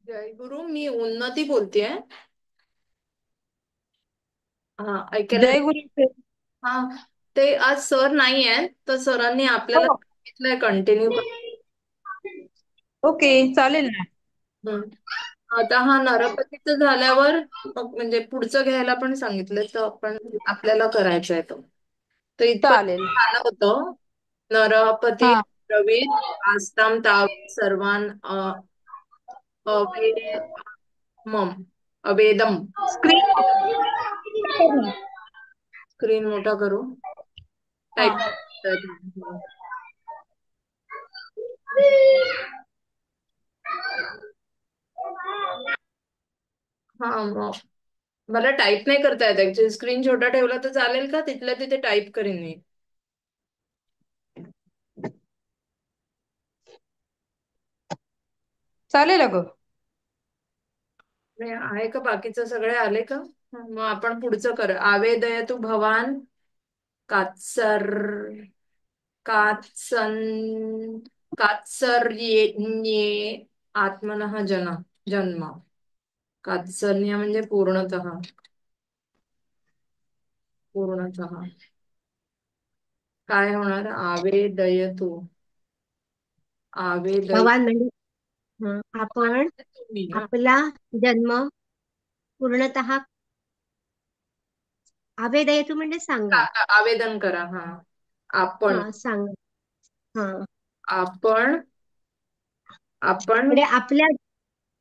जय गुरु, मी उन्नती बोलतेय. हा, ऐकायला जय गुरु. हा. ते आज सर नाही आहेत, तर सरांनी आपल्याला हो. सांगितलंय कंटिन्यू कर. ओके, चालेल ना. हम्म. आता हा नरपतीचं झाल्यावर मग म्हणजे पुढचं घ्यायला पण सांगितलंय, तर आपण आपल्याला करायचं आहे तो. तर इथपर्यंत चालेल. झालं होतं. नरपती हा. रवीत आस्ताम ताव सर्वान अवेदम अवेदम. स्क्रीन करू. स्क्रीन मोठा करू. टाईप. हा. हा, मग मला टाईप नाही करता येत ऍक्च्युली. स्क्रीन छोटा ठेवला तर चालेल का? तिथल्या तिथे टाईप करीन मी. चालेल अगं. आहे का बाकीचं सगळे आले का? मग आपण पुढचं कर. आवेदय तू भवान कात्सर कात्सन कात्सर्ये आत्मनः जन्म. कात्सर्य म्हणजे पूर्णतः. पूर्णतः काय होणार? आवेदय तू. आवेदय भवान म्हणजे आपण तुम्ही ना. आपला जन्म पूर्णतः आवेदयतु म्हणजे सांगा. आवेदन करा. हा, आपण हा, सांगा. हा, आपण आपण म्हणजे आपल्या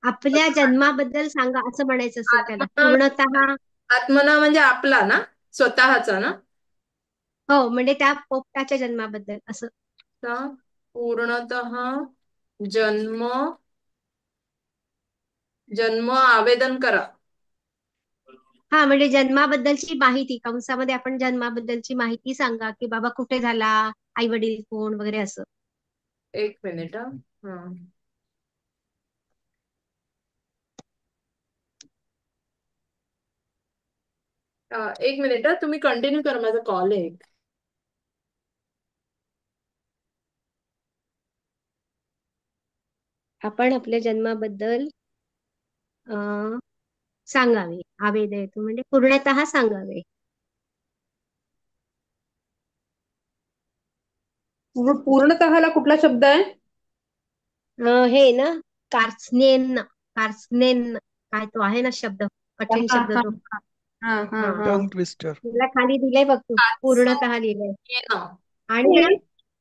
आपल्या जन्माबद्दल सांगा असं म्हणायचं असेल त्याला आत्मना पूर्णतः. आत्मना म्हणजे आपला ना, स्वतःचा ना. हो, म्हणजे त्या पोपटाच्या जन्माबद्दल असं. चा पूर्णतः जन्म जन्म आवेदन करा. हा, म्हणजे जन्माबद्दलची माहिती कंसामध्ये आपण जन्माबद्दलची माहिती सांगा की बाबा कुठे झाला, आई वडील कोण वगैरे असं. एक मिनिट हा. हा. एक मिनिट हा. तुम्ही कंटिन्यू करा, माझा कॉल आहे एक. आपण आपल्या जन्माबद्दल सांगावे. आवेदयतु म्हणजे पूर्णतः सांगावे. पूर्णतःला कुठला शब्द आहे? हे ना, कार्चनेन. कार्चनेन काय तो आहे ना शब्द, हा कठीण शब्द हा तो. हा हा हा, हा टंग ट्विस्टर. मला खाली दिलंय बघ तू, पाच पूर्णतः लिहिलंय. ना. आणि ना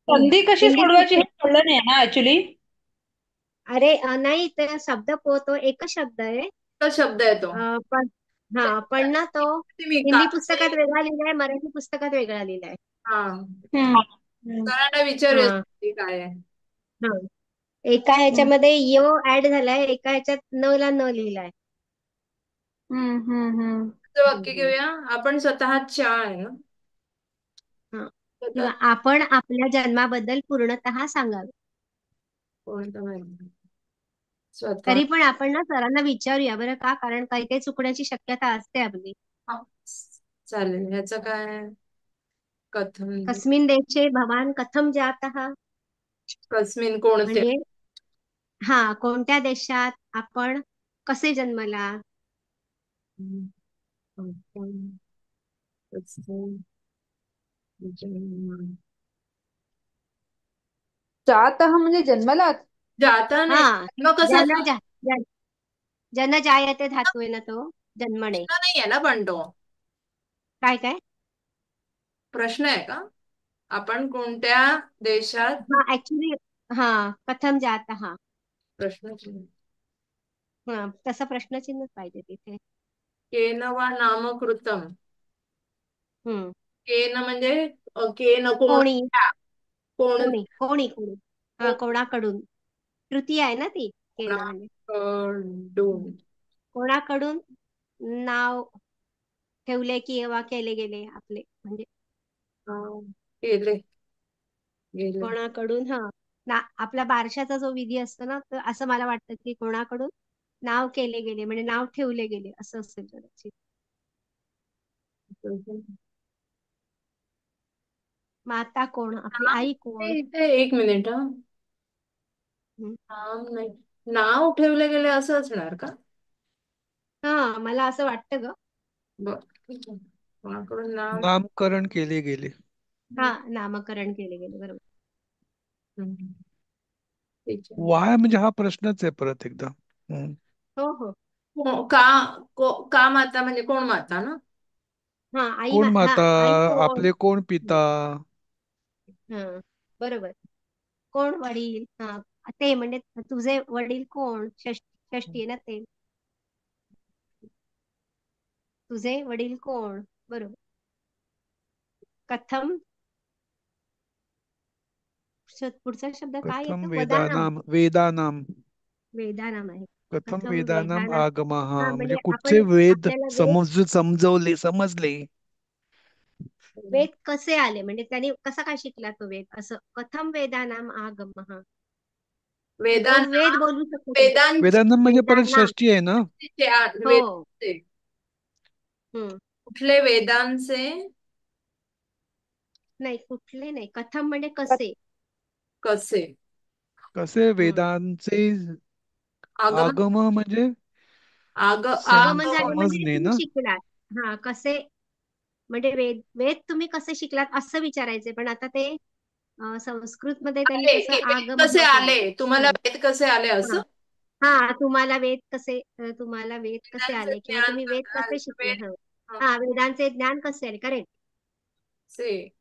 संधी कशी हिंदी सोडवायची हे पुस्तक. कळलं नाही ना ऍक्च्युली. अरे नाही, ते शब्द तो एकच शब्द आहे. तो शब्द येतो. पण पण ना तो तुम्ही हिंदी कापसे. पुस्तकात वेगळा लिहिलाय, मराठी पुस्तकात वेगळा लिहिलाय. हा, हम्म. हम्म. सरांना विचारूया हा, काय आहे. हा. एका हम्म. ह्याच्यामध्ये यो ऍड झालाय, एका ह्याच्यात न ला न लिहिलाय. हम्म. हम्म. पुढचं वाक्य घेऊया. आपण स्वतःच्या आहे ना. हा. स्वतः किंवा आपण आपल्या जन्माबद्दल पूर्णतः सांगावे. कोणतं माहिती? स्वतः. तरी पण आपण ना सरांना विचारूया बरं का, कारण काही काही चुकण्याची शक्यता असते आपली. हा, चालेल. ह्याचं काय आहे? कथम. कस्मिन देशे भवान कथम जातः. कस्मिन कोणत्या. म्हणजे कोणत्या देशात आपण कसे जन्मला. आपण कसं जन्म- जातः म्हणजे जन्मलात. जाता हा, नाही, जन्म कसा जन झाला? जा जन जन जायते धातू आहे ना तो, जन्मणे. प्रश्न नाही आहे ना पण तो. काय काय. प्रश्न आहे का? आपण कोणत्या देशात. ऍक्च्युली कथम जातः. प्रश्न. तसा प्रश्नचिन्ह पाहिजे तिथे. केन वा नामकृतम. हम्म. केन म्हणजे केन कोण. कोणी कोण कोणी कोणी कोणी कोणाकडून. तृतीय आहे ना ती, केन म्हणजे कोणाकडून. कोणाकडून नाव ठेवले किंवा केले गेले आपले म्हणजे. गेले गेले. कोणाकडून आपला बारशाचा जो विधी असतो ना, तर असं मला वाटतं की कोणाकडून नाव केले गेले म्हणजे नाव ठेवले गेले असं असेल कदाचित. माता कोण, आपली आई कोण. इथे एक मिनिट हा. हं. नाम नाही. नाव ठेवले गेले असं असणार का? हा, मला असं वाटतं ग. बर, ठीक आहे. कोणाकडून नाव. नामकरण केले गेले. हा, नामकरण केले गेले, बरोबर. हम्म, ठीक आहे. वाय म्हणजे हा प्रश्नच आहे परत एकदा. हम्म. हो हो. का का माता म्हणजे कोण माता ना? हा, कोण हा, माता? आई कोण. आपले कोण पिता? हा, बरोबर. कोण वडील, हा. ते म्हणजे तुझे वडील कोण, षष्टी आहे ना ते. तुझे वडील कोण, बरोबर. कथम. पुढचा शब्द काय कथम येतो, वदानाम. वेदानाम वेदानाम. वेदानाम आहे. कथम कथम वेदानाम वेदानाम. आगमः हा, म्हणजे म्हणजे कुठचे आपण वेद आपल्याला वेद, समजले. वेद कसे आले, म्हणजे त्यांनी कसा काय शिकला तो वेद, असं. कथम वेदानाम आगमः. कोण वेदांना. वेद बोलू शकतो. वेदांतम म्हणजे परत वेदानाम. षष्टी आहे ना. हो. वेदांचे. हम्म. कुठले वेदांचे? नाही, कुठले नाही, कथम म्हणजे कसे. कसे? कसे हम्म. वेदांचे आगमन. आगम म्हणजे आगमन झाले म्हणजे समजणे तुम्ही ना. शिकलात. हा, कसे, म्हणजे वेद वेद तुम्ही कसे शिकलात असं विचारायचे, पण आता ते संस्कृत मध्ये त्यांनी आले तसं की वेद आगमः कसे केलं. आले, तुम्हाला हम्म. वेद कसे आले हा. असं? हा, तुम्हाला वेद कसे वेदांचे आले, किंवा ज्ञान तुम्ही वेद कसे शिकले. वेद. हा. हा, हा, वेदांचे ज्ञान कसे आले, करेक्ट. से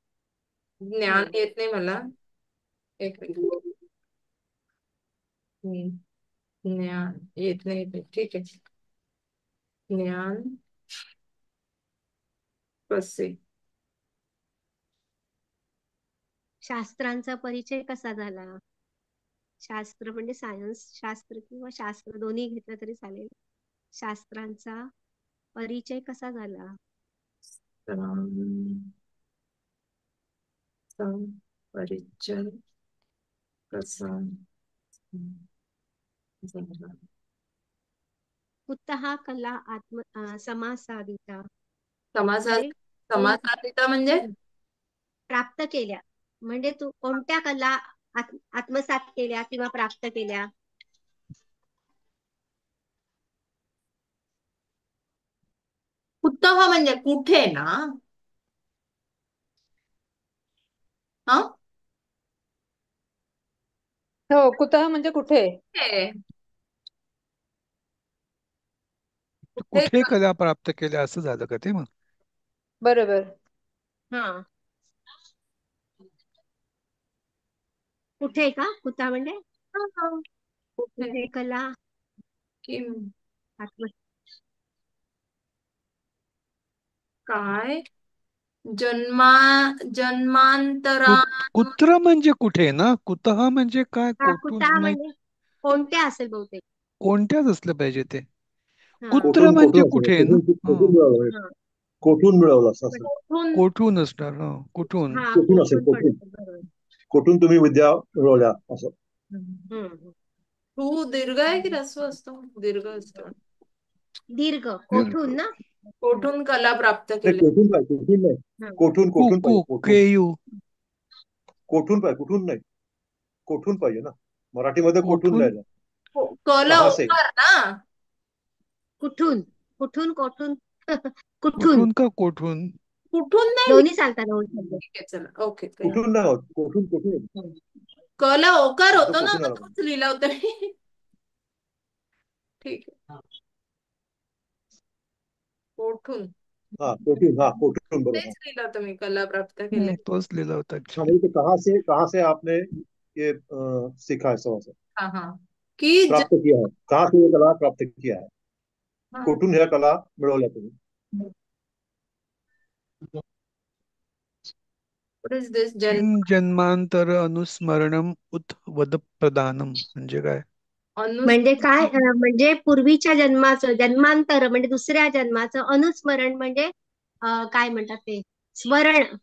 ज्ञान हम्म. येत नाही मला. एक मिनिट. ज्ञान येत नाही, ठीक आहे. ज्ञान कसे? शास्त्रांचा परिचय कसा झाला. शास्त्र म्हणजे सायन्स शास्त्र किंवा शास्त्र दोन्ही घेतलं तरी चालेल. शास्त्रांचा परिचय कसा झाला. शास्त्रांचा परिचय कसा झाला? कुतः कला समासादिता. समासात. म्हणजे समासारिता म्हणजे प्राप्त केल्या, म्हणजे तू कोणत्या कला आत्मसात केल्या किंवा प्राप्त केल्या. कुतः म्हणजे कुठे ना? हा, हो, कुतः म्हणजे कुठे. कुठे? कुठे कुठे कला प्राप्त केल्या असं झालं का ते मग. बरोबर. हा, कुठे का कुता म्हणजे कुठे कुठे कला किम आत्म. काय जन्मांतरा. कुत्र म्हणजे कुठे ना. कुतः म्हणजे काय, हा, कोठून कुता नाही. म्हणजे कोणत्या असेल बहुतेक. कोणत्याच असलं पाहिजे ते. हा. कुत्र कोठून म्हणजे कोठून असेल, कुठे ना. कोठून मिळालं, हा, कोठून मिळवलं असं असेल. कुठून? कोठून असणार. कुठून. हा, कोठून असेल, कोठून पण कोठून असेल, बरोबर. कोठून तुम्ही विद्या मिळवल्या असं. हम्म. तू दीर्घ आहे की ऱ्हस्व असतो? दीर्घ असतो. दीर्घ, दीर्घ. कोठून ना. कोठून कला प्राप्त नाही, केली? कोठून पाहिजे, कोठून नाही. हा. कोठून कु कोठून कु पाहिजे, कोठून. केयू. कोठून पाहिजे, कुठून नाही. कोठून पाहिजे ना. मराठीमध्ये कोठून कोठून. नाही ना. कला कहा से. ओकार ना. कुठून, कुठून, कोठून. कुठून, कुठून का कोठून. कुठून नाही. दोन्ही चालतात, दोन शब्द. ठीक आहे, चला ओके. कुठून नाही होत, कोठून कोठून. कला ओकार शब्द होतो ना, कोठून आता आला तोच पाहिजे. लिहिला होता मी. ठीक आहे. कोठून. हा, कोठून, हा कोठून, बरोबर. तेच लिहिलं होतं मी, कला प्राप्त केले. तोच लिहिला होता हाँ ऍक्च्युली. वही तो, कहाँ से आपने ये सीखा है समझ से, हा हा. की प्राप्त किया है, कहाँ से ये कला प्राप्त किया है. हा. कोठून ह्या कला मिळवल्या तुम्ही. What is this? किम जन्मांतर अनुस्मरणम उत वद प्रदानम म्हणजे काय. अनुस म्हणजे काय, म्हणजे पूर्वीच्या जन्माचं, जन्मांतर म्हणजे दुसऱ्या जन्माचं, अनुस्मरण म्हणजे काय म्हणतात ते, स्मरण.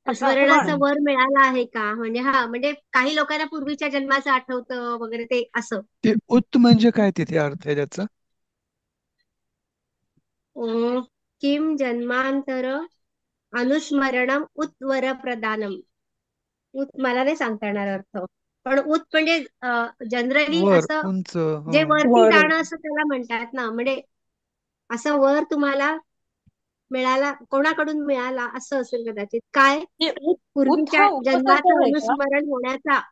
स्मरणाचा आठवण. वर मिळाला आहे का, म्हणजे हा, म्हणजे काही लोकांना पूर्वीच्या जन्माचं आठवतं वगैरे, ते असं. ते उत म्हणजे काय तिथे अर्थ आहे त्याचा. किम जन्मांतर अनुस्मरणम उत वर प्रदानम. मला नाही सांगता येणार अर्थ, पण उत म्हणजे जनरली वर असं उंच जे वरती वर जाणं असं त्याला म्हणतात ना, म्हणजे असं वर तुम्हाला मिळाला, कोणाकडून मिळाला असं असेल कदाचित. काय हे उत पूर्वीच्या हा जन्माचं उपसाचा आहे का? अनुस्मरण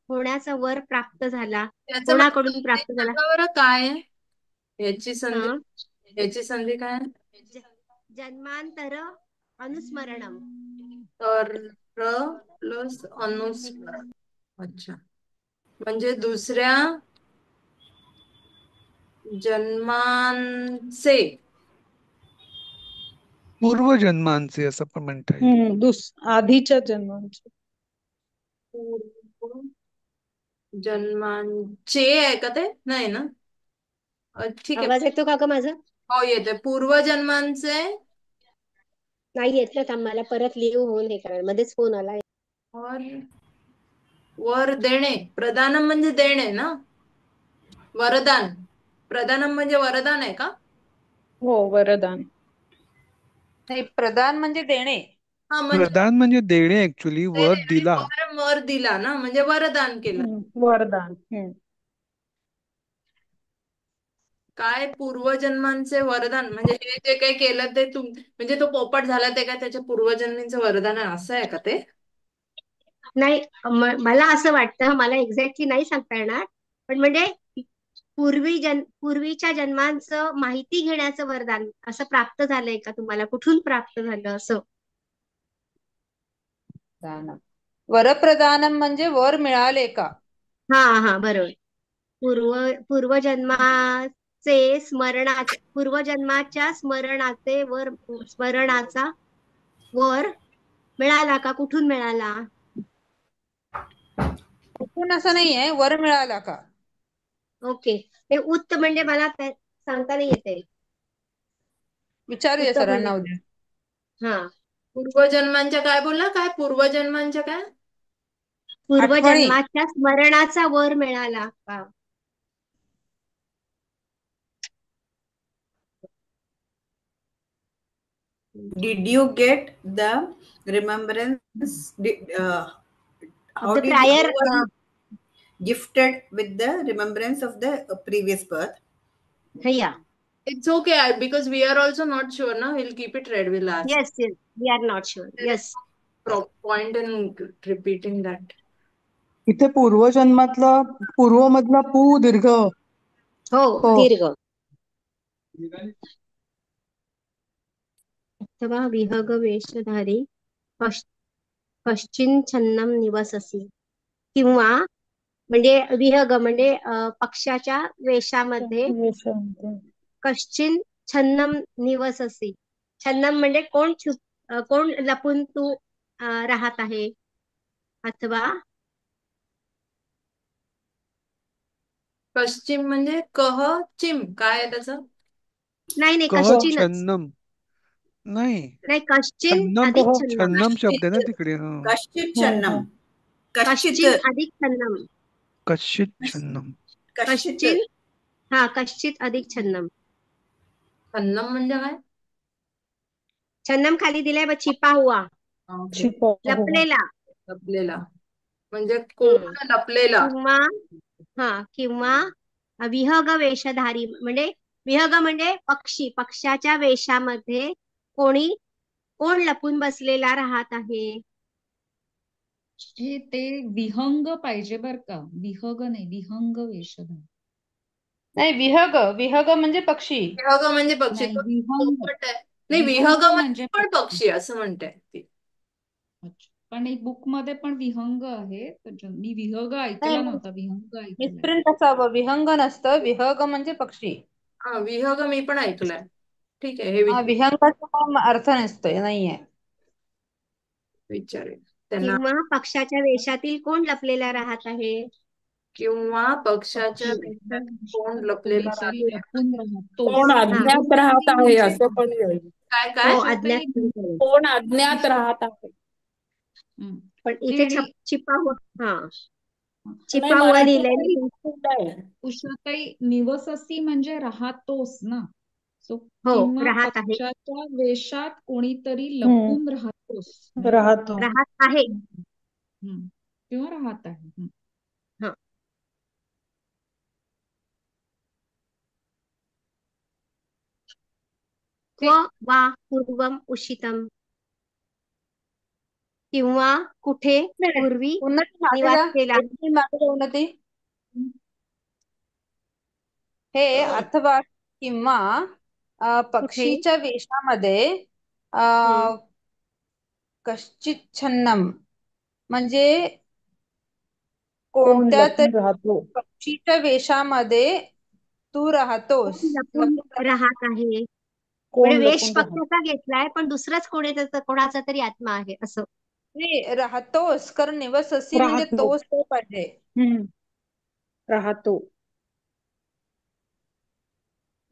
होण्याचा वर प्राप्त झाला, त्याचं मला कोणाकडून संधी प्राप्त झाला. सांगा बरं काय आहे? ह्याची संधी, हं. ह्याची संधी काय आहे? ज- जन्मांतर अनुस्मरणम. तर प्लस अनुस्मरण. अच्छा, म्हणजे दुसऱ्या जन्मांचे पूर्वजन्मांचे असं पण म्हणता येईल. आधीच्या जन्मांचे. पूर्व जन्मांचे आहे का ते? नाही ना? ठीक आहे. आवाज येतो का ग माझा? हो येते. पूर्वजन्मांचे नाही येत ना, थांब मला परत लिहू होऊन हे करायला, मध्येच फोन आला. वर वर देणे. प्रदानम म्हणजे देणे ना? वरदान. प्रदानम म्हणजे वरदान आहे का? हो, वरदान. नाही, प्रदान म्हणजे देणे. हा म्हणजे प्रदान म्हणजे देणे ऍक्च्युली, वर देणे आणि दिला. वर दिला ना, म्हणजे वरदान केलं. वरदान. काय पूर्वजन्मांचे वरदान म्हणजे हे जे काही केलं ते म्हणजे तो पोपट झाला ते काय त्याच्या पूर्वजन्मींचं वरदान आहे असं आहे का ते? नाही, मला असं वाटतं, मला एक्झॅक्टली नाही सांगता येणार, पण म्हणजे पूर्वीच्या जन्मांचं माहिती घेण्याचं वरदान असं प्राप्त झालंय का तुम्हाला, कुठून प्राप्त झालं असं. वरप्रदानम म्हणजे वर मिळाले का? हा बरोबर. पूर्वजन्माचे पूर्वजन्माच्या स्मरणाचा वर मिळाला का, कुठून मिळाला. कुठून असं नाहीये, वर मिळाला का. ओके, ते उत्त म्हणजे मला सांगता नाही येते. विचारूया उत्त म्हणजे सरांना उद्या. हा, पूर्वजन्मांच्या काय बोलला? काय पूर्वजन्मांच्या काय? आठवणी. पूर्वजन्माच्या स्मरणाचा वर मिळाला का. Did you get the remembrance? How the did prior. you were gifted with the remembrance of the previous birth? या It's okay because we are also not sure ना. We'll keep it red. We'll ask. Yes we are not sure. There is yes. no point in repeating that. इथे पूर्वजन्मातला पूर्वमधला पू दीर्घ. हो, हो. दीर्घ. अथवा विहग वेशधारी पश्चिम छन्नम निवससी, किंवा म्हणजे विहग म्हणजे पक्षाच्या वेशामध्ये कश्चिन छन्नम निवससी. छन्नम म्हणजे कोण लपून तू राहत आहे, अथवा पश्चिम म्हणजे कह चिम काय आहे त्याचं? नाही कह कश्चिनच. छन्नम नाही, नाही, कश्चिन छन्नम अधिक छन्नम. छन्नम शब्द आहे ना तिकडे. कश्चित छन्नम. कश्चित कश्चिन अधिक छन्नम. कश्चित छन्नम. कश्चित कश्चित अधिक छन्नम. छन्नम म्हणजे काय? छन्नम खाली दिलाय बघ, छिपा हुआ, Okay. लपलेला. लपलेला म्हणजे कोण लपलेला. किंवा विहग वेशधारी म्हणजे विहग म्हणजे पक्षाच्या वेशामध्ये कोण लपून बसलेला राहत आहे. हे ते विहंग पाहिजे बर का, विहग नाही, विहंग वेशधारी. नाही, विहग म्हणजे पक्षी. विहग म्हणजे पक्षी. नाही, तो विहंग. पोपट आहे. नाही, विहंग विहग म्हणजे म्हणजे पण पक्षी असं म्हणते ती. अच्छा, पण एक बुक मध्ये पण विहंग आहे, मी विहग ऐकला नव्हता, विहंग ऐकलाय. मिसप्रिंट असावं, विहंग नसतं, विहग म्हणजे पक्षी. हा, विहग मी पण ऐकलंय. ठीक आहे, हे विहंगाचा अर्थ नसतोय, नाहीये. विचारेल त्यांना. किंवा पक्षाच्या वेशातील कोण लपलेला राहत आहे. किंवा पक्षाच्या वेशात कोण लपलेला कोणीतरी राहते. लपून राहतो. कोण अज्ञात राहत आहे असं पण येईल. काय काय? हो, अज्ञात. कोण अज्ञात राहत आहे. पण इथे आणि- छिपा हुआ. नाही, छिपा हुआ मराठीमध्ये लिहिलंय. लिहिलेलं आहे. उषाताई, निवससी म्हणजे राहतोस ना. सो हो, किंवा राहत आहे. पक्षाच्या वेशात कोणीतरी लपून राहतोस. राहतो. राहत आहे. किंवा राहत आहे. क्व वा पूर्वम उषितम, किंवा कुठे मिनिट पूर्वी उन्नती मागे निवास जा, केला. एक मिनिट मागे जा उन्नती. हे अथवा किंवा कुठे पक्षीच्या वेशामध्ये हम्म, कश्चित छन्नम म्हणजे कोण कोणत्या लपून तरी राहतो. पक्षीच्या वेशामध्ये तू राहतोस. कोण लपून लपून राहत आहे. कोण म्हणजे वेश लपून राहतो. पक्षाचा घेतलाय पण दुसराच कोणाचा तरी आत्मा आहे असं. नाही राहतोस, कारण निवससी म्हणजे राहतो. तोच तो पाहिजे. हम्म. राहतो.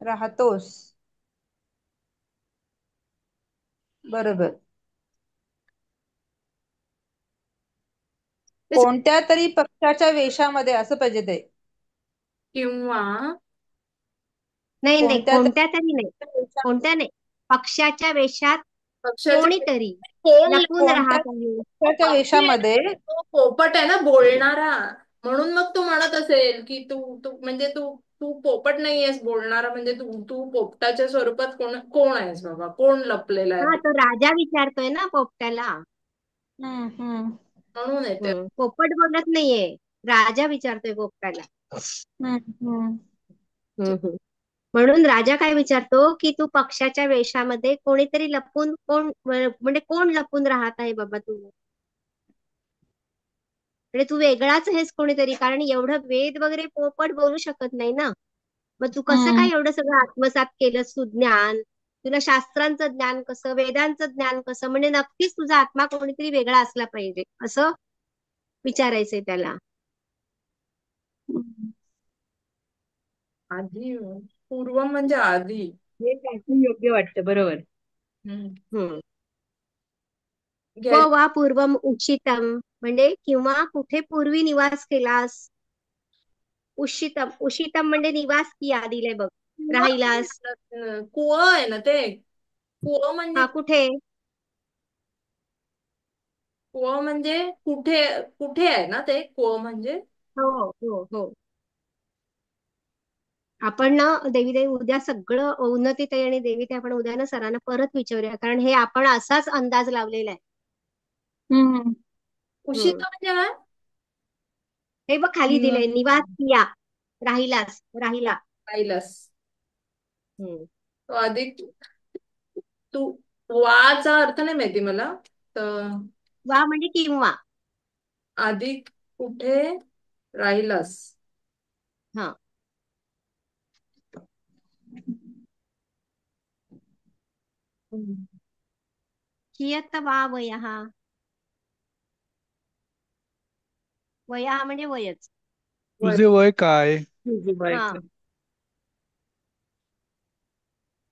राहतोस, बरोबर. कोणत्या तरी पक्षाच्या वेशामध्ये असं पाहिजे ते. किंवा नाही नाही, कोणत्या तरी कोणत्या तरी नाही, वेशामध्ये कोणत्या नाही, पक्षाच्या वेशात पक्षाच्या कोणीतरी कोण लपून कोणत्या राहत आहे. पक्षाच्या अगदी आहे ना, वेशामध्ये तो पोपट आहे ना बोलणारा. म्हणून मग तो म्हणत असेल की तू तू म्हणजे तू तू पोपट नाहीयेस बोलणारा, म्हणजे तू तू पोपटाच्या स्वरूपात कोण कोण आहेस बाबा, कोण लपलेला आहे हा, तो राजा विचारतोय ना पोपट्याला. हम्म हम्म म्हणून येते. पोपट बोलत नाहीये, राजा विचारतोय पोपटाला. हम्म हम्म हम्म. म्हणून राजा काय विचारतो की तू पक्षाच्या वेशामध्ये कोणीतरी लपून म्हणजे कोण लपून राहत आहे बाबा तू. म्हणजे तू वेगळाच आहेस कोणीतरी, कारण एवढं वेद वगैरे पोपट बोलू शकत नाही ना. मग तू कसं हम्म काय एवढं सगळं आत्मसात केलंस तू ज्ञान. तुला शास्त्रांचं ज्ञान कसं, वेदांचं ज्ञान कसं, म्हणजे नक्कीच तुझा आत्मा कोणीतरी वेगळा असला पाहिजे असं विचारायचंय त्याला. हम्म. आधी पूर्व म्हणजे आधी. हे काहीतरी योग्य वाटतं, बरोबर. हम्म. घ्याय क्व वा पूर्वम उचितम म्हणजे किंवा कुठे पूर्वी निवास केलास. उषितम, उषितम म्हणजे निवास किया दिले बघ, राहिलास. कुळ आहे ना ते. कुळ म्हणजे हा, कुठे. कुळ म्हणजे कुठे, कुठे आहे ना ते कुळ म्हणजे. हो हो हो. आपण ना देवी उद्या सगळं उन्नतीताई आणि देवीताई आपण उद्या ना सरांना परत विचारूया, कारण हे आपण असाच अंदाज लावलेला आहे. हम्म उशित म्हणजे काय. हे बघ खाली दिलंय, निवास किया, राहिलास, राहिला. पाहिलंस हम्म. तो अधिक. तू वाचा अर्थ नाही माहिती मला तर. वा म्हणजे किंवा. अधिक कुठे राहिलास. हा. कियत वा वयः. वयः म्हणजे वयच. तुझे वय काय? हा,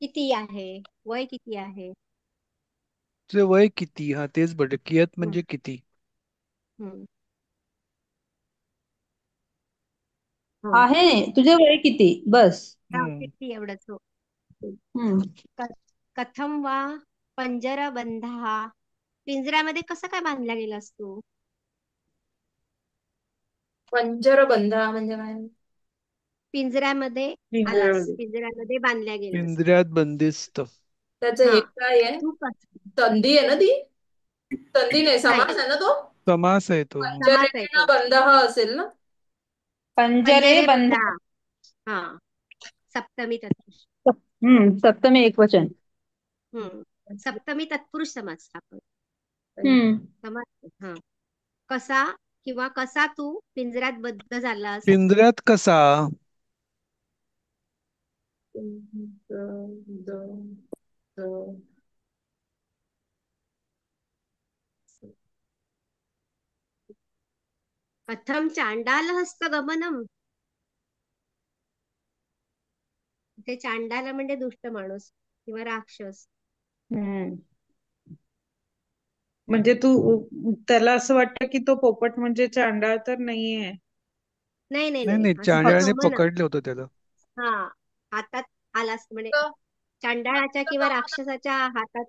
किती आहे, वय किती आहे. तुझे वय किती? हा तेच बट कियत हम्म. म्हणजे किती. हम्म. हो. आहे तुझे वय किती, बस. हा, हम्म किती एवढंच हो. हम्म क- कथम वा पंजरबंधः, पिंजऱ्यामध्ये कसं काय बांधला गेलास तू. पंजरबंधा म्हणजे काय. पिंजऱ्यामध्ये आलास, पिंजऱ्यामध्ये बांधल्या गेलास. पिंजऱ्यात बंदिस्त. त्याचं हा, हे काय आहे. तू संधी आहे ना ती. संधी नाही, नाही, समास आहे ना तो. समास आहे तो. समास आहे पंजरेणा तो. बंध हा असेल ना. पंजरे पंजरे बंध. बंधा. हा, सप्तमी तत्पुरुष. सप्तमी एकवचन. सप्तमी तत्पुरुष समास आपण. हम्म समास. हा, कसा किंवा कसा तू पिंजऱ्यात बद्ध झालास. पिंजऱ्यात कसा. कथम चांडालहस्त गमनम. ते चांडाल म्हणजे दुष्ट माणूस किंवा राक्षस. हम्म. म्हणजे त्याला असं वाटतं की तो पोपट म्हणजे चांडाळ तर नाहीये. नाही नाही नाही नाही, नाही, असं ते चांडाळाने गमन. पकडलं होतं त्याला. हा, हातात आलास म्हणजे चांडाळाच्या किंवा राक्षसाच्या हातात.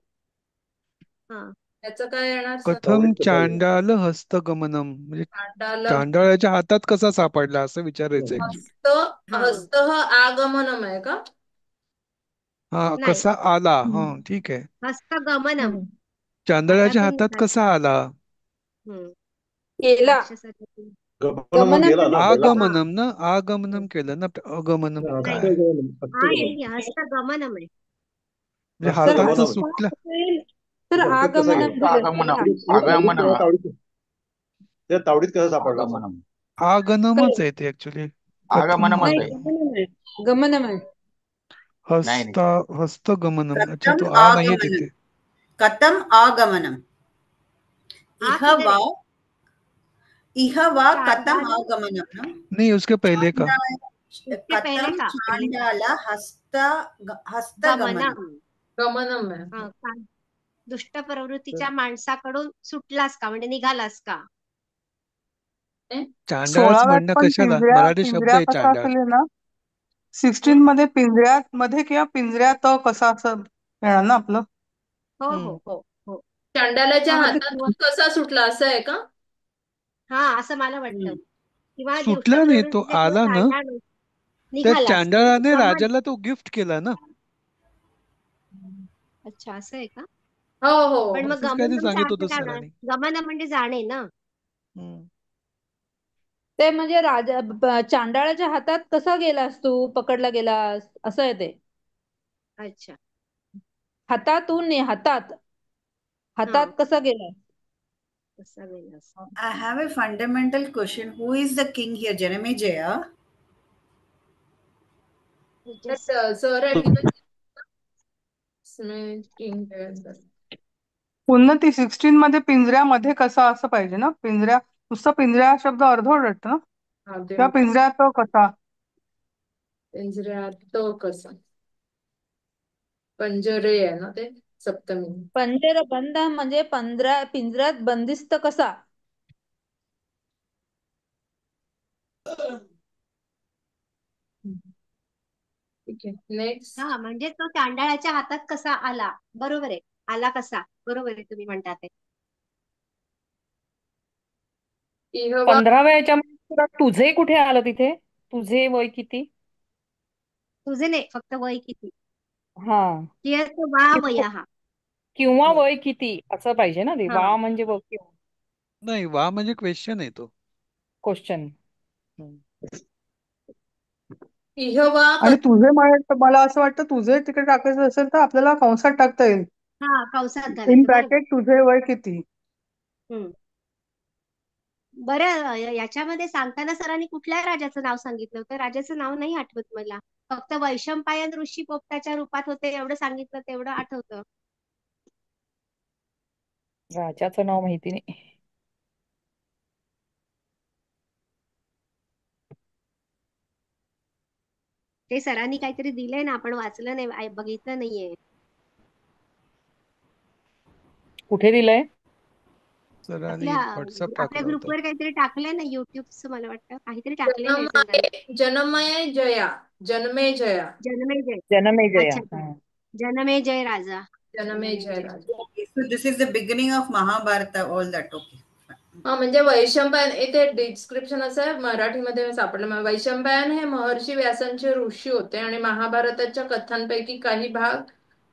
हा, त्याचं काय येणार कथम चांडाल हस्तगमनम म्हणजे चांडाल चांडाळाच्या हातात कसा सापडला असं विचारायचं ऍक्च्युली. हस्त. हा, हस्त ह आगमनम आहे का. हा नाही कसा आला हा ठीक आहे. हस्तगमनम चांदण्याच्या हातातून हातात निघाला. कसा आला? हम्म. केला राक्षसाच्या गमनम गमनम गेला ना, गेला. आगमनम ना, आगमनम केलं ना, अगमनम हा, नाही काय? हस्तगमनम, हा हस्तगमनम. नाही हस्तगमनम आहे. म्हणजे तर हाताचं हस्तगमनम आहे. हस्ता सुटलं. असेल तर त्याच्या हातात कसा आगमनम गेला? दिलं आगमनम त्याला. आगमनम त्या तावडीत कसा सापडला मग? आगमनम आगनमच काय? आहे ते ऍक्च्युली. कथम आगमनमच नाही आहे. गमनम आहे. गमनम आहे. नाही नाही हस्तगमनम. अच्छा कथम तो आ नाहीये आगमनम तिथे. कथम आगमनम आ इह किधर वा है? इह वा कथम चांडाल आगमनम ना नहीं उसके पहले का. उसके पहले कथम का पहले का चांडाल हस्तगमनम. गमनम गमनम आहे. हा दुष्ट प्रवृत्तीच्या माणसाकडून सुटलास का म्हणजे निघालास का. चांडाळच 16व्यात म्हणणं पण कशाला? मराठी शब्द पिंजऱ्या आहे कसा चांडाळ. असेल ना 16 मध्ये पिंजऱ्यात मध्ये किंवा पिंजऱ्यात कसं असं येणार ना आपलं. हो हो हम्म. हो हो चांडाल्याच्या हा म्हणजे हातातून कसा सुटला असं आहे का? हा असं मला वाटतं. किंवा दुष्ट सुटला नाही तो प्रवृत्तीचा किंवा आला ना. चांडाळ त्या निघालास म्हणजे चांडाळाने गमन. राजाला तो गिफ्ट केला ना. अच्छा असं आहे का. हो हो पण मग असंच काय ते गमनमचा सांगित अर्थ होतं काय होणार. सरांनी. गमन म्हणजे जाणे ना. हम्म. ते म्हणजे चांडाळाच्या हातात कसा गेलास तू, पकडला गेलास असं आहे ते. अच्छा हातातून नाही, हातात हा हातात कसा गेला. कसा गेलास. I have a fundamental question. Who is the king here? Janamejaya? Sir आहे पुन्हा ती 16 मध्ये पिंजऱ्यामध्ये कसा असं पाहिजे ना. नुसतं पिंजऱ्या शब्द अर्धवट वाटतं ना. किंवा पिंजऱ्यात कसा. पिंजऱ्यात कसा. पंजरे आहे ना ते सप्तमी. पंजर बंद म्हणजे पिंजऱ्यात बंदिस्त कसा. ठीक आहे नेक्स्ट. हा म्हणजे तो चांडाळाच्या हातात कसा आला. बरोबर आहे. आला कसा. बरोबर आहे तुम्ही म्हणतात ते. 15व्या याच्यामध्ये तुला तुझे कुठे आलं तिथे. तुझे वय किती. तुझे नाही फक्त वय किती. हा वा किंवा वयः. किंवा वय किती असं पाहिजे ना ते. हा वा म्हणजे नाही वा म्हणजे क्वेश्चन आहे तो. क्वेश्चन. इहवा आणि तुझे मला असं वाटतं तुझे तिकडे टाकायचं असेल तर आपल्याला कंसात टाकता येईल. हा कंसात इन घालायचं बरोबर. ब्रॅकेट तुझे वय किती. बरं याच्यामध्ये सांगताना सरांनी कुठल्या राजाचं नाव सांगितलं होतं. राजाचं नाव नाही आठवत मला. फक्त वैशंपायन ऋषी पोपटाच्या रूपात होते एवढं सांगितलं तेवढं आठवतं. राजाचं नाव माहिती नाही. ते सरांनी काहीतरी दिलंय ना आपण वाचलं नाही बघितलं नाहीये. कुठे दिलंय. सरांनी आपल्या व्हॉट्सअप आपल्या टाकला होता. ग्रुपवर काहीतरी टाकलंय ना युट्यूबचं मला वाटतं काहीतरी टाकलेलं आहे सरांनी. जनमय जया. जनमे जया. जनमेजय. जनमेजया. अच्छा जनमेजय राजा. जनमे जय राजा. Okay, so this is the beginning of Mahabharata, all that. Okay. हा म्हणजे वैशंपायन इथे डिस्क्रिप्शन असं आहे मराठीमध्ये सापडलं. वैशंपायन हे महर्षी व्यासांचे ऋषी होते आणि महाभारताच्या कथांपैकी काही भाग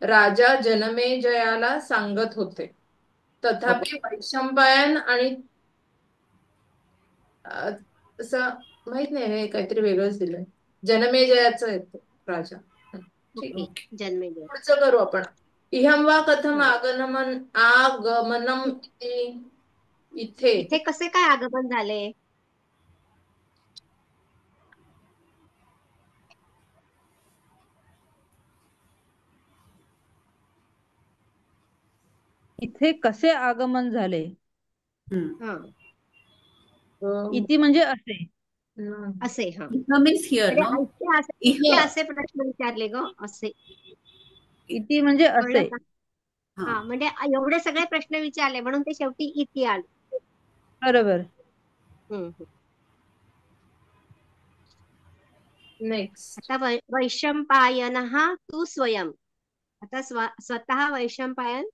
राजा जनमेजयाला सांगत होते. तथापि वैशंपायन आणि असं माहित नाही हे काहीतरी वेगळंच दिलंय. जनमेजयाचं आहे ते राजा. ठीक आहे ओके जनमेजय. पुढचं करू आपण. इहं वा कथम आगमनम इथे. इथे कसे काय आगमन झाले. इथे कसे आगमन झाले. हा इति म्हणजे असे. असे हा Means here, no? म्हणजे इथे असे प्रश्न विचारले ग असे. इति म्हणजे कळलं असे. का. हा म्हणजे एवढे सगळे प्रश्न विचारले म्हणून ते शेवटी इति आले. बरोबर. नेक्स्ट. आता वैशंपायन तू स्वयं. आता स्वतः वैशंपायन.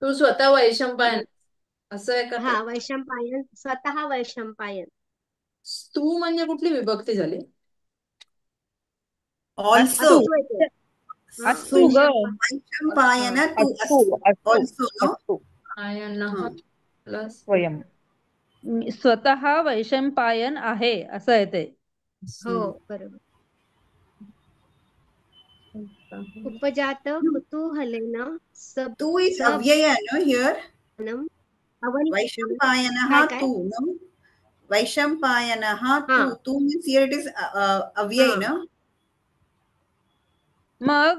तू स्वतः वैशंपायन असं आहे का. हा वैशंपायन स्वतः वैशंपायन. तू म्हणजे कुठली विभक्ती झाली. Also. अस्तु ग वैशंपायन तु अस्तु अस्तु also, no? अस्तु आयनः प्लस स्वयं. स्वतः वैशंपायन आहे असं आहे ते. हो बरोबर. उपजात कुतूहलेन Tu is avyaya, no, here. Avni Vaishampayanaha काय tu, no? Vaishampayanaha हा tu. Tu means here it is avyay, हा no? मग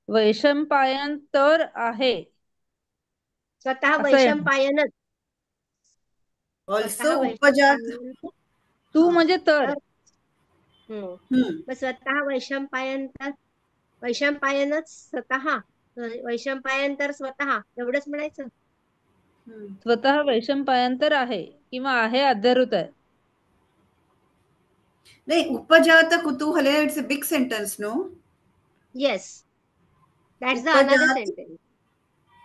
वैशंपायन तर आहे स्वतः असं आहे. वैशंपायनच Also स्वतः upajat. वैशंपायन तू म्हणजे तर. मग स्वतः वैशंपायनच स्वतः वैशंपायन तर स्वतः एवढंच म्हणायचं. स्वतः वैशंपायन तर आहे किंवा आहे अध्यारूत आहे. नाही, upajata kutuhale, it's a big sentence, no? Yes, that's the another sentence.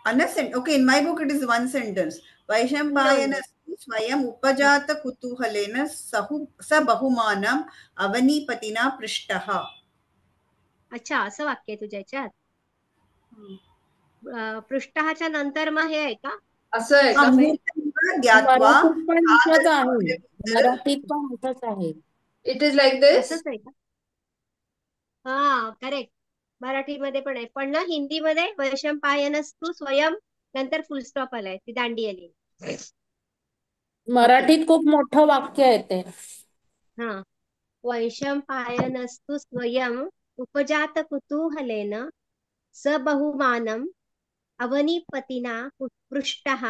Another sentence. Okay, in my book it is one sentence. Vaishampayana स्वयं उपजात कुतूहलेन स बहुमानम अवनीपतिना पृष्टः. अच्छा, असं वाक्य आहे तुझ्या याच्यात. पृष्ठहाच्या नंतर मग हे आहे का? असं आहे का? ज्ञात्वा मराठीत पण असंच आहे. इट इज लाईक दिस. असंच आहे का? हा करेक्ट. मराठीमध्ये पण आहे, पण ना हिंदीमध्ये वैशंपायनस्तु स्वयं नंतर फुल स्टॉप आलाय, ती दांडी आली. मराठीत खूप मोठं वाक्य आहे ते. हा, वैशंपायनस्तु स्वयं उपजात कुतूहलेन स बहुमानम अवनीपतिना पृष्टः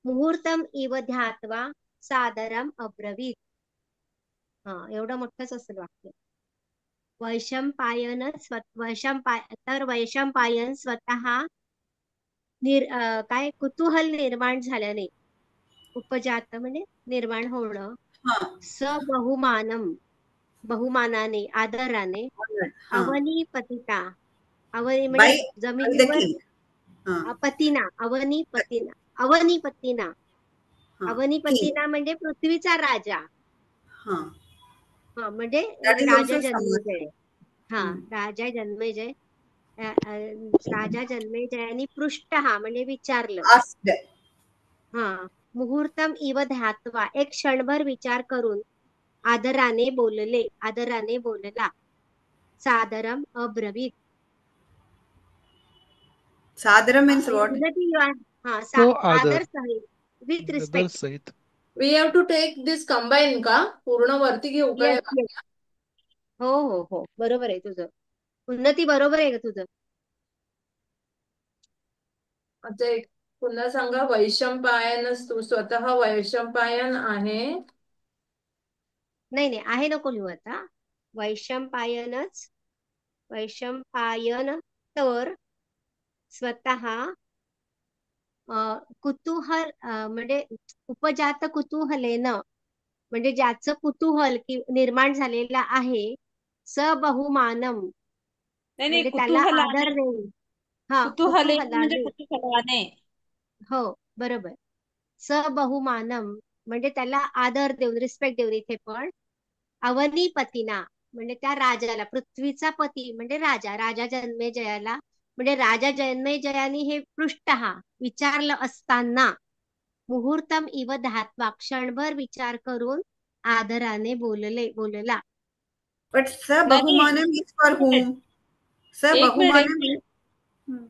मुहूर्तम इव ध्यात्वा सादरम अब्रवीत. हा, एवढं मोठंच असेल वाक्य. वैशंपायन तर वैशंपायन स्वतः काय कुतूहल निर्माण झाल्याने, उपजात म्हणजे निर्माण होणं, स बहुमानम बहुमानाने आदराने, अवनीपतिता अवनी म्हणजे जमिनीवर पतिना अवनीपतिना म्हणजे पृथ्वीचा राजा. हा म्हणजे राजा जन्मेजय. हा, राजा जन्मेजय. राजा जन्मेजयानी पृष्ठ हा म्हणजे विचारलं. हा, मुहूर्तम इव ध्यात्वा एक क्षणभर विचार करून आदराने बोलला. सादरम अब्रवीत. सादरम means what? आदर सहित, with respect. We have to take this combine का? पूर्ण वरती घेऊ का? हो हो हो, बरोबर आहे तुझं. उन्नती बरोबर आहे का तुझं? अच्छा, पुन्हा सांगा. वैशंपायनस्तु स्वतः वैशंपायन आहे. नाही आहे नको लिहू आता. वैशंपायन तर स्वतः कुतूहल म्हणजे उपजात कुतूहलेन म्हणजे ज्याचं कुतूहल निर्माण झालेलं आहे, स बहुमानम म्हणजे त्याला आदर देऊन. हा, कुतूहलाने. हो बरोबर. स बहुमानम म्हणजे त्याला आदर देऊन, रिस्पेक्ट देऊन. इथे पण अवनीपतीना म्हणजे त्या राजाला, पृथ्वीचा पती म्हणजे राजा जन्मेजयाला म्हणजे राजा जन्मेजयानी हे पृष्ठ हा विचारलं असताना मुहूर्तम इव धात्वा क्षणभर विचार करून आदराने बोलला. But स बहुमानम is for whom? स बहुमानम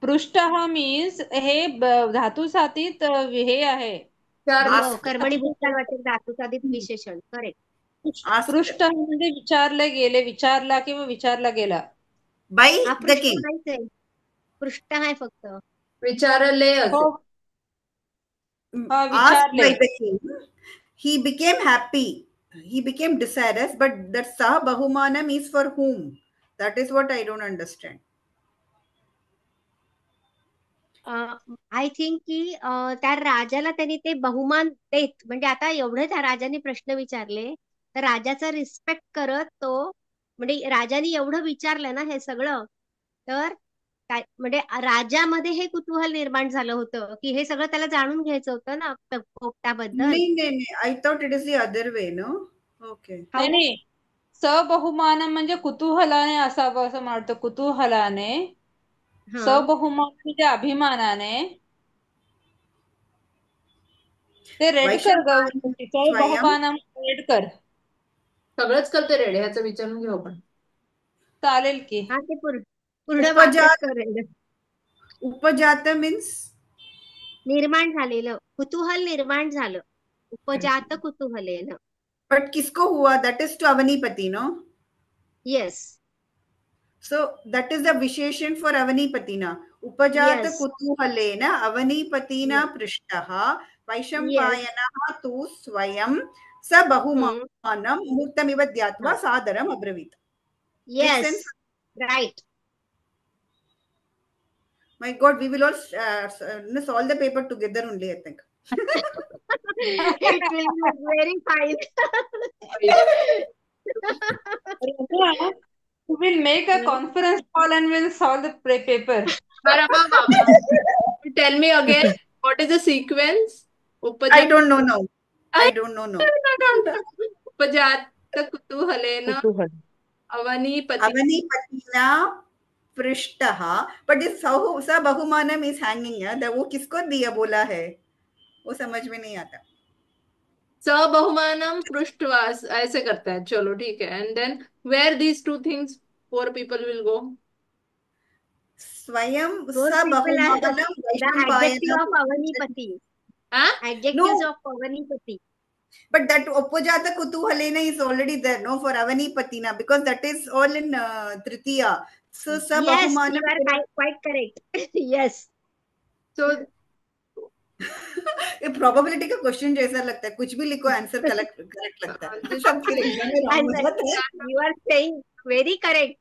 पृष्ठः मीन्स हे धातू साधित हे आहे. कर्मणी भूतकाळातील धातू साधित विशेषण. करेक्ट. पृष्ठ म्हणजे विचारला किंवा विचारला गेला. By the king. पृष्ठ आहे फक्त. विचारले. Asked by the king. He became happy. He became desirous. But that sa bahumanam is for whom? That is what I don't understand. I think की त्या राजाला त्यांनी ते बहुमान देत, म्हणजे आता एवढं त्या राजाने प्रश्न विचारले तर राजाचा रिस्पेक्ट करत तो, म्हणजे राजाने एवढं विचारलं ना हे सगळं, तर काय म्हणजे राजामध्ये हे कुतूहल निर्माण झालं होतं की हे सगळं त्याला जाणून घ्यायचं होतं ना पोपटाबद्दल. नाही, I thought it is the other way. No, okay. नाही, सबहुमानम म्हणजे कुतूहलाने असावं असं मला वाटतं. कुतूहलाने. हा सबहुमान म्हणजे अभिमानाने. ते रेड कर ग वैशंपायन उन्नती. स्वयं सबहुमानम रेड कर. सगळंच करते रेडी, ह्याचं विचारून घेऊ आपण. चालेल की. हा ते पूर्ण वाक्यच उपजात करेल. उपजात मीन्स निर्माण झालेलं, कुतूहल निर्माण झालं. उपजात कुतूहलेन. बट किसको हुआ? दैट इज टू अवनीपति, no? Yes So that is the विशेषण for अवनीपतिना. उपजात येस कुतूहलेन अवनीपतिना पृष्टः येस वैशंपायनः तु स्वयं स बहुमानं मुहूर्तमिव ध्यात्वा सादरम् अब्रवीत्. Make yes sense? Right. My God, we will all solve the paper together only, I think. It will be very fine. We will make a conference call and we'll solve the paper. Tell me again, what is the sequence? I don't know now. I don't know now. उपजात कुतूहलेन अवनीपतिना पृष्टः. But this स बहुमानम is hanging है, वो किसको दिया बोला है वो समझ में नहीं आता. सबहुमानम पृष्ठवा ऐसे करते हैं. चलो ठीक है. And then where these two things 4 people will go? स्वयं Those स people are the बहुमानम adjective वैशंपायनः. of Avanipati. Huh? Adjectives No, of Avanipati. but that upajata kutuhalena is already there, no, for avanipatina, because that is all in tritiya. So sa Yes, bahumanam. you are quite correct. Yes. So ये probability का question जैसा लगता है, कुछ भी लिखो answer correct लगता है. सब फिर एग्जाम में रॉन्ग हो जाता है. You are saying very correct.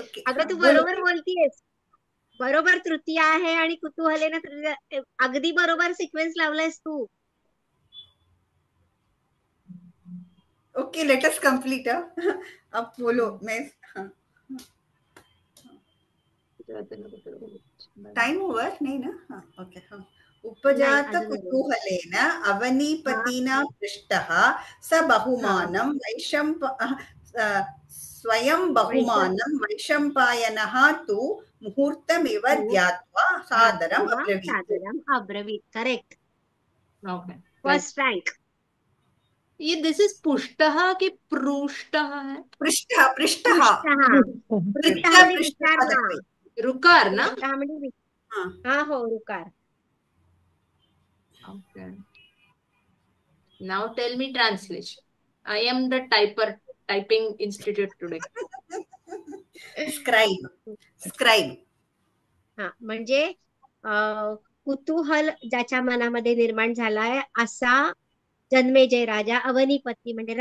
Okay. अगं तू बरोबर बोलतीयस. बरोबर तृतीय आहे आणि कुतूहलेन तृतीय. अगदी बरोबर सिक्वेन्स लावलायस तू. Okay, let us complete. अब बोलो. मैं टाइम ओवर नहीं ना. हाँ, ओके. हाँ. उपजात कुतूहलेन अवनीपतिना पृष्टः स बहुमानं स्वयं बहुमानं वैशंपायनः तु मुहूर्तमिव ध्यात्वा सादरम् अब्रवीत्. सादरम् अब्रवीत्. करेक्ट. okay. First rank. ये दिस इज पुष्टः कि पृष्टः है? पृष्टः. पृष्टः. पृष्टः म्हणजे विचारणा. रुकार ना? पृष्टः म्हणजे हा हो रुकार. Okay. Now tell me translation. I am the typer, typing institute today. Scribe. हा म्हणजे कुतूहल ज्याच्या मनामध्ये निर्माण झालाय असा जन्मेजय राजा अवनीपती म्हणजे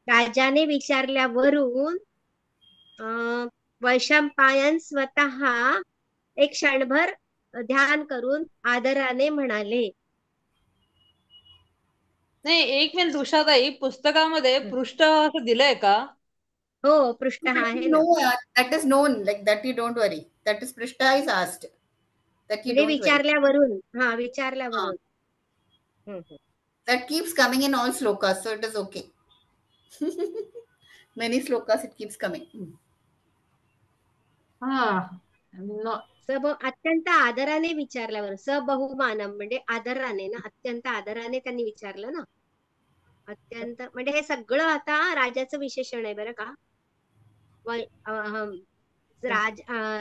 राजाने विचारल्यावरून वैशंपायन स्वतः एक क्षणभर ध्यान करून आदराने म्हणाले. नाही एक मिनिट उषाताई, पुस्तकामध्ये पृष्ठ असं दिलंय का? हो पृष्ठ आहे. No, that is known. Like that, you don't worry. That is Prishta is asked. That you don't विचारल्यावरून. हा विचारल्यावरून. That keeps coming in all slokas, so it is okay. Many slokas it keeps coming. अत्यंत आदराने विचारल्यावर. सबहुमानम म्हणजे आदराने ना, अत्यंत आदराने त्यांनी विचारलं ना. अत्यंत म्हणजे हे सगळं आता राजाचं विशेषण आहे बरं का.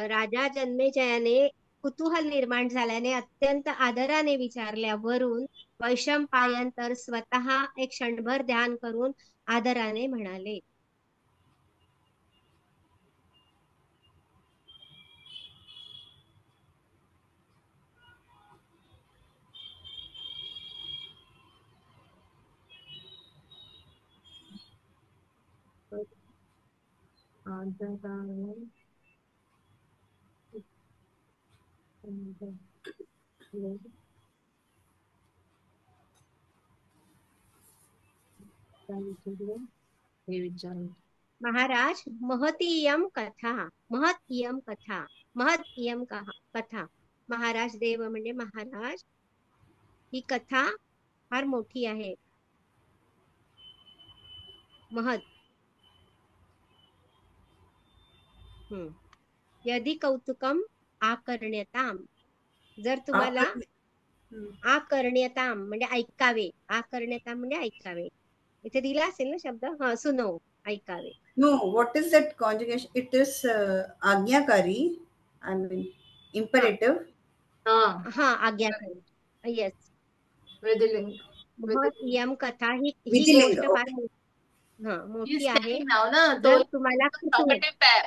राजा जन्मेजयाने कुतूहल निर्माण झाल्याने अत्यंत आदराने विचारल्यावरून वैशंपायन तर स्वतः एक क्षणभर ध्यान करून आदराने म्हणाले. महाराज महतीयम कथा. महतीयम कथा. महतीयम कथा. महाराज देव म्हणजे महाराज, ही कथा फार मोठी आहे. महत्. यदि कौतुकम आकर्ण्यताम, जर तुम्हाला आकर्ण्यताम म्हणजे ऐकावे, आकर्ण्यताम म्हणजे ऐकावे. इथे दिला असेल ना शब्द, हा सुनो, ऐकावे. No, what is that conjugation? It is आज्ञाकारी, I mean imperative. हा आज्ञाकारी. येस. विधिलिंग. यम कथा ही विधिलिंग, गोष्ट फार मोठी आहे. नाव ना जर तो तुम्हाला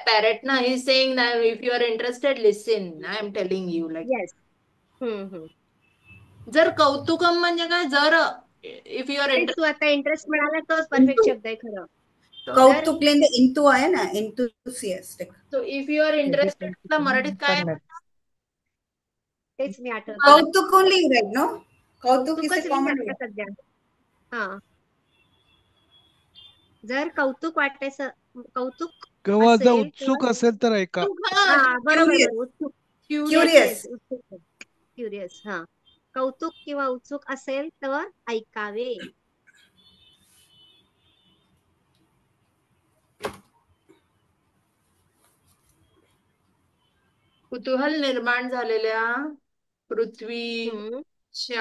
पॅरेट ना, ही सेइंग ना, if you are interested listen, I am telling you like. Yes. जर कौतुकम म्हणजे काय, जर इफ यू आर तू आता इंटरेस्ट मिळाला तोच परफेक्ट शब्द आहे खरं. कौतुकलेंद इंतू आहे ना, enthusiastic. So if you are interested मराठीत काय? तेच मी आठवत. कौतुक ओनली राईट नो, कौतुक इज अ कॉमन वर्ड. सध्या हा, जर कौतुक वाटायचं, कौतुक किंवा जर उत्सुक असेल तर ऐका. बरोबर, उत्सुक, क्युरियस, क्युरियस. हा, कौतुक किंवा उत्सुक असेल तर ऐकावे. कुतूहल निर्माण झालेल्या पृथ्वी.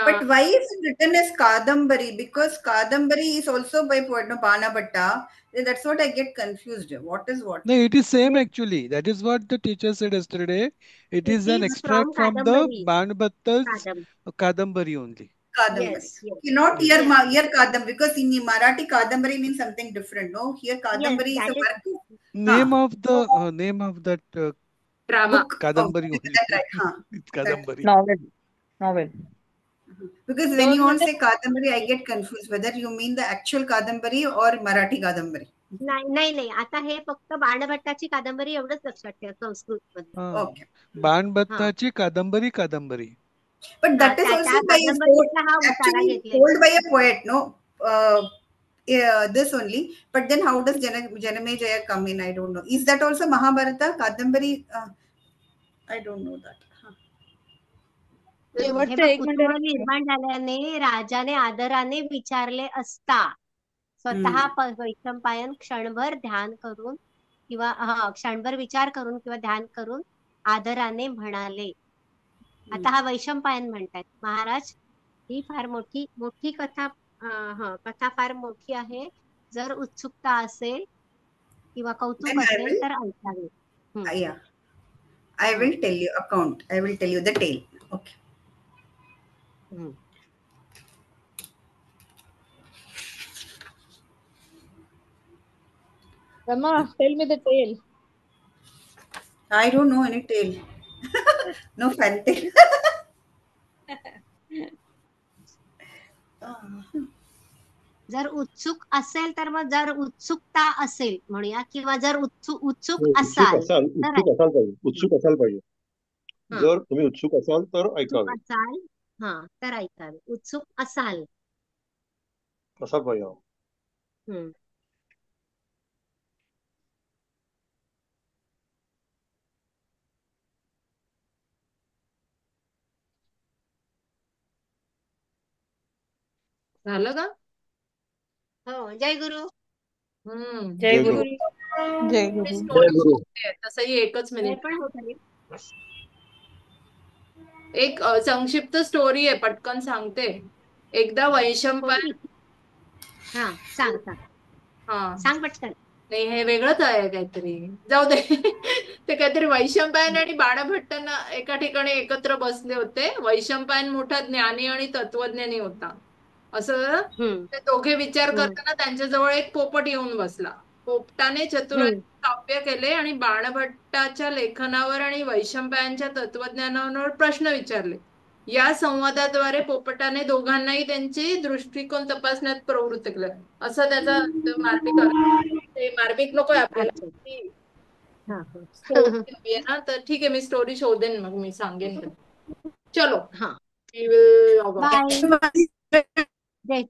But why is it written as Kadambari? Because Kadambari is also by poet no Banabhatta. That's what I get confused. What is what? No, it is same actually. That is what the teacher said yesterday. It is an extract from the Banabhatta's Kadambari only. Kadambari. Yes, yes. Okay, not here, here Kadambari, because in Marathi Kadambari means something different. No, here Kadambari is a work. Name of the name of that drama. Kadambari only. That's right. It's Kadambari. Novel. Because when you all say Kadambari, I get confused whether you mean the actual Kadambari or Marathi Kadambari. नाही, आता हे फक्त बाणभट्टाची कादंबरी एवढंच लक्षात ठेवा संस्कृत मध्ये. Okay. बाणभट्टाची कादंबरी. But that is also by actually told by a poet, no? This only. But then how does Janamejaya come in? I don't know. Is that also Mahabharata? Kadambari? I don't know that. निर्माण झाल्याने राजाने आदराने विचारले असता स्वतः वैशंपायन क्षणभर ध्यान करून किंवा क्षणभर विचार करून किंवा ध्यान करून आदराने म्हणाले. आता हा वैशंपायन म्हणतात, महाराज ही फार मोठी कथा, कथा फार मोठी आहे. जर उत्सुकता असेल किंवा कौतुक असेल तर ऐकावे. Yeah, I will tell you account. I will tell you the tale. Okay. Rama, tell me the tale. I don't know any tale. No fairy tale. जर उत्सुक असेल तर मग जर उत्सुकता असेल म्हणूया, किंवा जर उत्सुक असाल पाहिजे. जर तुम्ही उत्सुक असाल तर ऐकावे. तर ऐकावे. उत्सुक असाल असा पाहिजे. झालं का? हो. जय गुरु. जय गुरु. जय गुरु. तसंही एकच मिनिट. एक संक्षिप्त स्टोरी आहे, पटकन सांगते. एकदा वैशंपायन. सांग पटकन. नाही, हे वेगळंच आहे काहीतरी, जाऊ दे. ते काहीतरी वैशंपायन आणि बाणभट्टांना एका ठिकाणी एकत्र बसले होते. वैशंपायन मोठा ज्ञानी आणि तत्वज्ञानी होता. असं ते दोघे विचार करताना त्यांच्याजवळ एक पोपट येऊन बसला. पोपटाने चतुराचे काव्य केले आणि बाणभट्टाच्या लेखनावर आणि वैशंपायनच्या तत्वज्ञानावर प्रश्न विचारले. या संवादाद्वारे पोपटाने दोघांनाही त्यांची दृष्टिकोन तपासण्यात प्रवृत्त केलं. असं त्याचा मार्मिक नकोय आपल्याला ना, तर ठीक आहे, मी स्टोरी शोधेन, मग मी सांगेन. चलो. बाय.